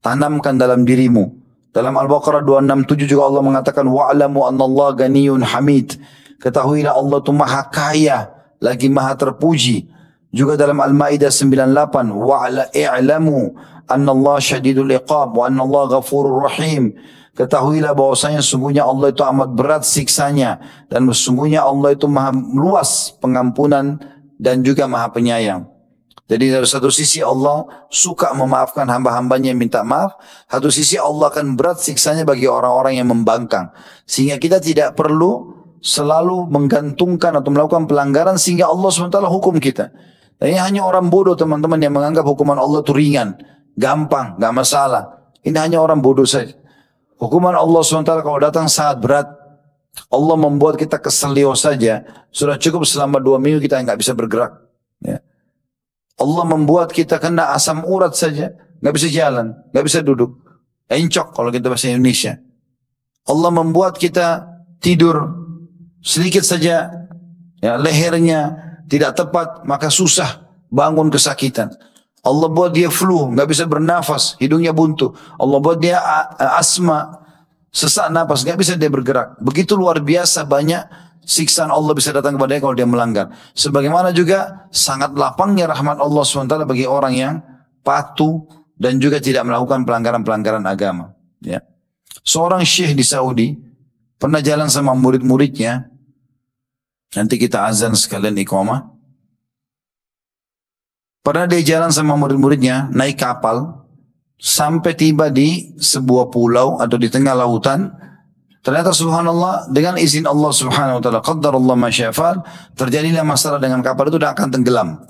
tanamkan dalam dirimu. Dalam Al-Baqarah 267 juga Allah mengatakan, wa'lamu annallaha ganiyun hamid, ketahuilah Allah itu maha kaya lagi maha terpuji. Juga dalam Al-Maidah 98, wa'lamu annallaha syadidul iqab wa annallaha ghafurur rahim, ketahuilah bahwasanya sungguhnya Allah itu amat berat siksanya, dan sesungguhnya Allah itu maha luas pengampunan dan juga maha penyayang. Jadi dari satu sisi Allah suka memaafkan hamba-hambanya yang minta maaf, satu sisi Allah akan berat siksanya bagi orang-orang yang membangkang. Sehingga kita tidak perlu selalu menggantungkan atau melakukan pelanggaran sehingga Allah SWT hukum kita. Dan ini hanya orang bodoh teman-teman yang menganggap hukuman Allah itu ringan, gampang, gak masalah. Ini hanya orang bodoh saja. Hukuman Allah SWT kalau datang sangat berat. Allah membuat kita keselio saja, sudah cukup selama 2 minggu kita nggak bisa bergerak. Ya. Allah membuat kita kena asam urat saja, nggak bisa jalan, nggak bisa duduk, encok kalau kita bahasa Indonesia. Allah membuat kita tidur sedikit saja, ya, lehernya tidak tepat, maka susah bangun, kesakitan. Allah buat dia flu, nggak bisa bernafas, hidungnya buntu. Allah buat dia asma, sesak nafas, nggak bisa dia bergerak. Begitu luar biasa banyak siksaan Allah bisa datang kepadanya kalau dia melanggar. Sebagaimana juga sangat lapangnya rahmat Allah SWT bagi orang yang patuh dan juga tidak melakukan pelanggaran-pelanggaran agama. Ya. Seorang syekh di Saudi pernah jalan sama murid-muridnya. Nanti kita azan sekalian iqamah. Pernah dia jalan sama murid-muridnya naik kapal sampai tiba di sebuah pulau atau di tengah lautan. Ternyata subhanallah dengan izin Allah subhanahu wa ta'ala, qaddarallah ma syaa fa'al, terjadilah masalah dengan kapal itu dan akan tenggelam.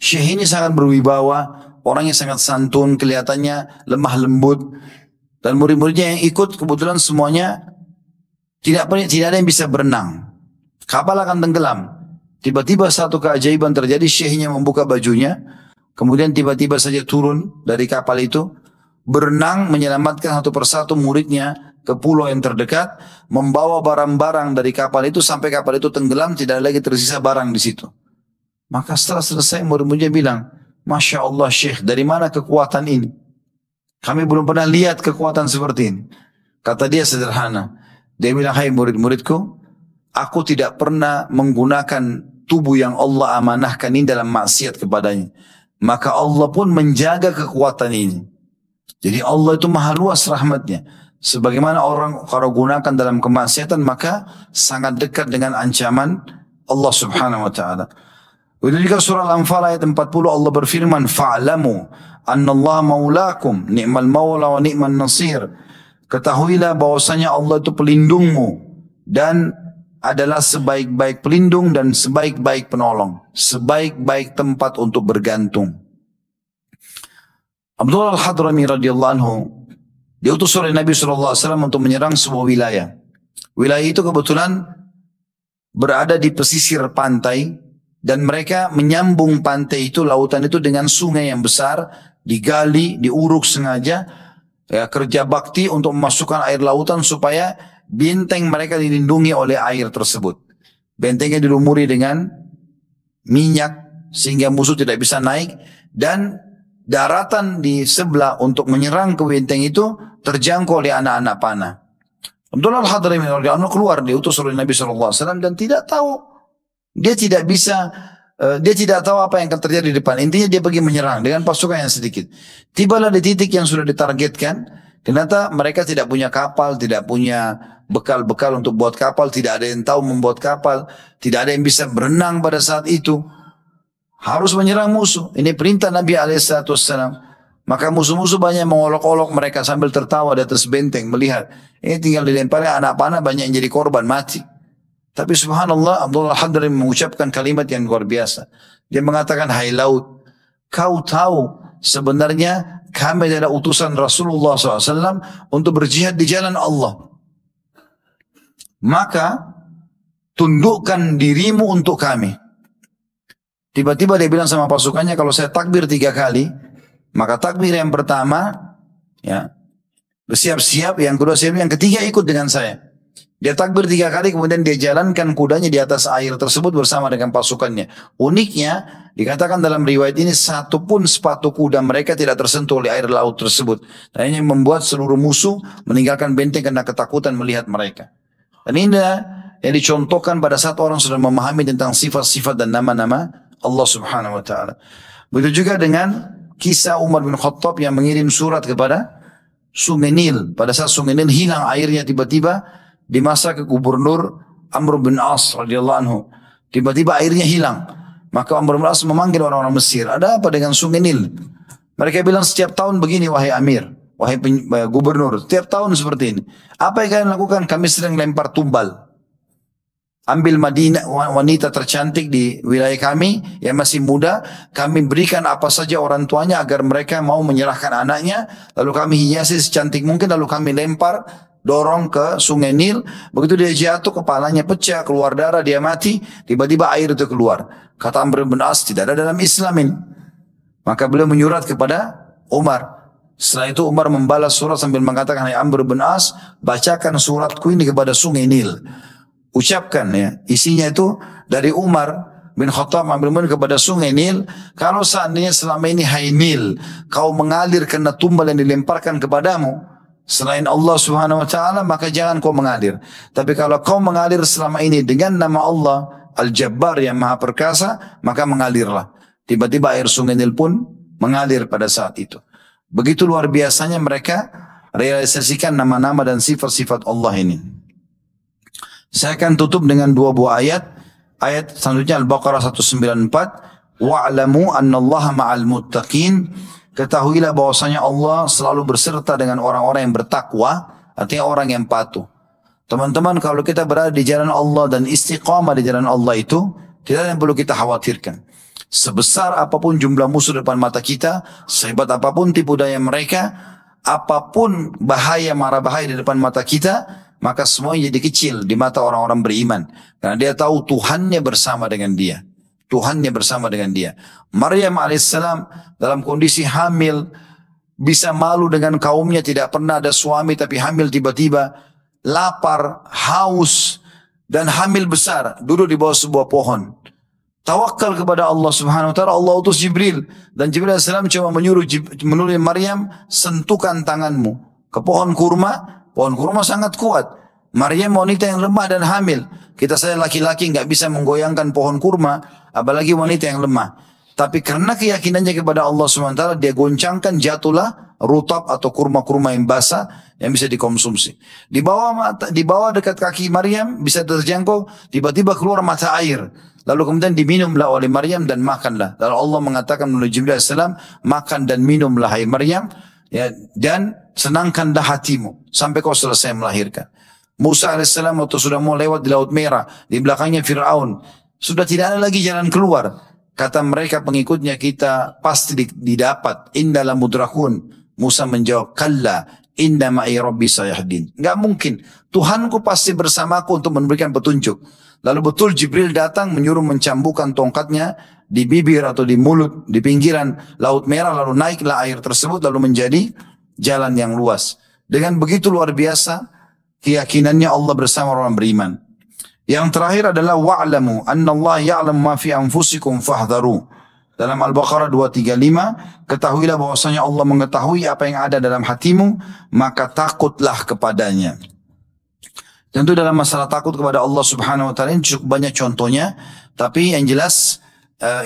Syekh ini sangat berwibawa, orangnya sangat santun, kelihatannya lemah lembut. Dan murid-muridnya yang ikut kebetulan semuanya tidak ada yang bisa berenang. Kapal akan tenggelam. Tiba-tiba satu keajaiban terjadi, syekhnya membuka bajunya, kemudian tiba-tiba saja turun dari kapal itu, berenang menyelamatkan satu persatu muridnya ke pulau yang terdekat, membawa barang-barang dari kapal itu sampai kapal itu tenggelam, tidak lagi tersisa barang di situ. Maka setelah selesai murid-muridnya bilang, Masya Allah Syekh, dari mana kekuatan ini? Kami belum pernah lihat kekuatan seperti ini. Kata dia sederhana. Dia bilang, hai murid-muridku, aku tidak pernah menggunakan tubuh yang Allah amanahkan ini dalam maksiat kepadanya. Maka Allah pun menjaga kekuatan ini. Jadi Allah itu maha luas rahmatnya. Sebagaimana orang kalau gunakan dalam kemaksiatan, maka sangat dekat dengan ancaman Allah subhanahu wa ta'ala. Begitu juga surah Al-Anfal ayat 40 Allah berfirman, fa'lamu annallaha maulakum ni'mal maula wa ni'man nasir. Ketahuilah bahwasanya Allah itu pelindungmu dan adalah sebaik-baik pelindung dan sebaik-baik penolong, sebaik-baik tempat untuk bergantung. Abdullah Al-Hadrami radhiyallahu anhu diutus oleh Nabi SAW untuk menyerang sebuah wilayah. Wilayah itu kebetulan berada di pesisir pantai dan mereka menyambung pantai itu, lautan itu dengan sungai yang besar, digali, diuruk sengaja, ya, kerja bakti untuk memasukkan air lautan supaya benteng mereka dilindungi oleh air tersebut. Bentengnya dilumuri dengan minyak sehingga musuh tidak bisa naik, dan daratan di sebelah untuk menyerang ke benteng itu terjangkau oleh anak-anak panah. Abdullah Al-Hadrami radhiyallahu anhu keluar diutus oleh Nabi SAW dan tidak tahu, dia tidak bisa, dia tidak tahu apa yang akan terjadi di depan. Intinya dia pergi menyerang dengan pasukan yang sedikit. Tibalah di titik yang sudah ditargetkan. Ternyata mereka tidak punya kapal, tidak punya bekal-bekal untuk buat kapal, tidak ada yang tahu membuat kapal, tidak ada yang bisa berenang pada saat itu. Harus menyerang musuh. Ini perintah Nabi SAW. Maka musuh-musuh banyak mengolok-olok mereka sambil tertawa di atas benteng melihat. Ini tinggal dilempari anak panah, banyak yang jadi korban mati. Tapi subhanallah, Abdullah Al-Hadrami mengucapkan kalimat yang luar biasa. Dia mengatakan, hai laut, kau tahu sebenarnya kami adalah utusan Rasulullah SAW untuk berjihad di jalan Allah. Maka tundukkan dirimu untuk kami. Tiba-tiba dia bilang sama pasukannya, kalau saya takbir 3 kali, maka takbir yang pertama, ya, bersiap-siap, yang kedua siap, yang ketiga ikut dengan saya. Dia takbir 3 kali, kemudian dia jalankan kudanya di atas air tersebut bersama dengan pasukannya. Uniknya, dikatakan dalam riwayat ini, satu pun sepatu kuda mereka tidak tersentuh oleh air laut tersebut. Dan ini membuat seluruh musuh meninggalkan benteng karena ketakutan melihat mereka. Dan ini yang dicontohkan pada saat orang sudah memahami tentang sifat-sifat dan nama-nama Allah subhanahu wa ta'ala. Begitu juga dengan kisah Umar bin Khattab yang mengirim surat kepada Sungai Nil. Pada saat Sungai Nil hilang airnya tiba-tiba di masa Gubernur Amr bin As radhiyallahu anhu. Tiba-tiba airnya hilang. Maka Amr bin As memanggil orang-orang Mesir. Ada apa dengan Sungai Nil? Mereka bilang setiap tahun begini wahai Amir, wahai Gubernur. Setiap tahun seperti ini. Apa yang kalian lakukan? Kami sedang lempar tumbal. Ambil Madinah, wanita tercantik di wilayah kami yang masih muda, kami berikan apa saja orang tuanya agar mereka mau menyerahkan anaknya, lalu kami hiasi secantik mungkin, lalu kami lempar, dorong ke Sungai Nil. Begitu dia jatuh, kepalanya pecah, keluar darah, dia mati, tiba-tiba air itu keluar. Kata Amr bin As, tidak ada dalam Islam ini. Maka beliau menyurat kepada Umar. Setelah itu Umar membalas surat sambil mengatakan, hai Amr bin As, bacakan suratku ini kepada Sungai Nil. Ucapkan, ya, isinya itu dari Umar bin Khattab kepada Sungai Nil, kalau seandainya selama ini hai Nil, kau mengalir karena tumbal yang dilemparkan kepadamu selain Allah subhanahu wa ta'ala, maka jangan kau mengalir. Tapi kalau kau mengalir selama ini dengan nama Allah Al-Jabbar yang maha perkasa, maka mengalirlah. Tiba-tiba air Sungai Nil pun mengalir pada saat itu. Begitu luar biasanya mereka realisasikan nama-nama dan sifat-sifat Allah ini. Saya akan tutup dengan 2 buah ayat. Ayat selanjutnya Al-Baqarah 194. Wa'lamu annallaha ma'al muttaqin. Ketahuilah bahwasanya Allah selalu berserta dengan orang-orang yang bertakwa. Artinya orang yang patuh. Teman-teman, kalau kita berada di jalan Allah dan istiqamah di jalan Allah itu, tidak ada yang perlu kita khawatirkan. Sebesar apapun jumlah musuh depan mata kita, sehebat apapun tipu daya mereka, apapun bahaya, mara bahaya di depan mata kita, maka semuanya jadi kecil di mata orang-orang beriman. Karena dia tahu Tuhannya bersama dengan dia. Tuhannya bersama dengan dia. Maryam alaihissalam dalam kondisi hamil, bisa malu dengan kaumnya, tidak pernah ada suami tapi hamil tiba-tiba, lapar, haus, dan hamil besar, duduk di bawah sebuah pohon. Tawakal kepada Allah subhanahu wa ta'ala, Allah utus Jibril. Dan Jibril AS cuma menyuruh Maryam, sentuhkan tanganmu ke pohon kurma sangat kuat. Maryam wanita yang lemah dan hamil. Kita saja laki-laki nggak bisa menggoyangkan pohon kurma, apalagi wanita yang lemah. Tapi karena keyakinannya kepada Allah SWT, dia goncangkan, jatuhlah rutab atau kurma-kurma yang basah yang bisa dikonsumsi. Di bawah dekat kaki Maryam bisa terjangkau, tiba-tiba keluar mata air. Lalu kemudian diminumlah oleh Maryam dan makanlah. Lalu Allah mengatakan melalui Jibril AS, makan dan minumlah hai Maryam, ya, dan senangkanlah hatimu sampai kau selesai melahirkan. Musa AS waktu sudah mau lewat di Laut Merah, di belakangnya Fir'aun, sudah tidak ada lagi jalan keluar. Kata mereka pengikutnya, kita pasti didapat. Inna la mudrakun. Musa menjawab, kalla inna ma'i rabbi sayahdin. Enggak mungkin. Tuhanku pasti bersamaku untuk memberikan petunjuk. Lalu betul Jibril datang menyuruh mencambukkan tongkatnya di bibir atau di mulut, di pinggiran Laut Merah, lalu naiklah air tersebut lalu menjadi jalan yang luas. Dengan begitu luar biasa keyakinannya Allah bersama orang beriman. Yang terakhir adalah wa'lamu annallaha ya'lamu ma fi anfusikum fahdharu. Dalam Al-Baqarah 235, ketahuilah bahwasanya Allah mengetahui apa yang ada dalam hatimu, maka takutlah kepadanya. Tentu dalam masalah takut kepada Allah Subhanahu wa taala ini cukup banyak contohnya, tapi yang jelas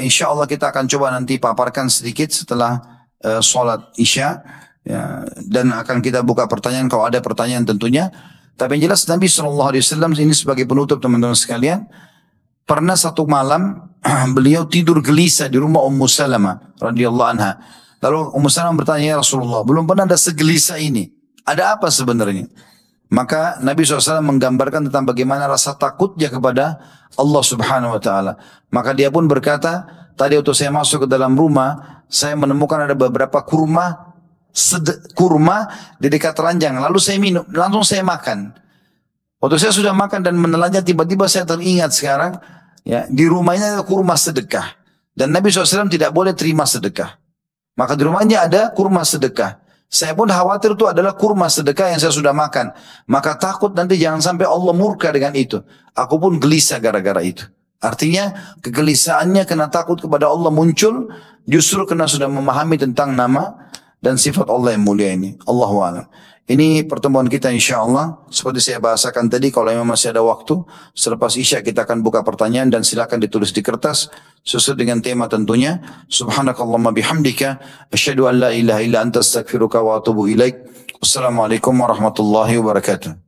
insyaallah kita akan coba nanti paparkan sedikit setelah salat Isya, ya, dan akan kita buka pertanyaan kalau ada pertanyaan tentunya. Tapi yang jelas Nabi SAW ini sebagai penutup teman-teman sekalian, pernah satu malam beliau tidur gelisah di rumah Ummu Salamah radhiyallahu anha. Lalu Ummu Salamah bertanya, ya Rasulullah, belum pernah ada segelisah ini. Ada apa sebenarnya? Maka Nabi SAW menggambarkan tentang bagaimana rasa takutnya kepada Allah Subhanahu wa taala. Maka dia pun berkata, tadi waktu saya masuk ke dalam rumah, saya menemukan ada beberapa kurma di dekat ranjang, lalu saya minum, langsung saya makan. Waktu saya sudah makan dan menelannya, tiba-tiba saya teringat sekarang, ya, di rumahnya ada kurma sedekah, dan Nabi SAW tidak boleh terima sedekah. Maka di rumahnya ada kurma sedekah. Saya pun khawatir itu adalah kurma sedekah yang saya sudah makan. Maka takut nanti jangan sampai Allah murka dengan itu. Aku pun gelisah gara-gara itu. Artinya kegelisahannya karena takut kepada Allah muncul justru karena sudah memahami tentang nama dan sifat Allah yang mulia ini. Allahu a'lam. Ini pertemuan kita insyaallah. Seperti saya bahasakan tadi, kalau memang masih ada waktu, selepas Isya kita akan buka pertanyaan dan silakan ditulis di kertas sesuai dengan tema tentunya. Subhanakallahumma bihamdika asyhadu an la ilaha illa anta astaghfiruka wa atubu ilaik. Wassalamualaikum warahmatullahi wabarakatuh.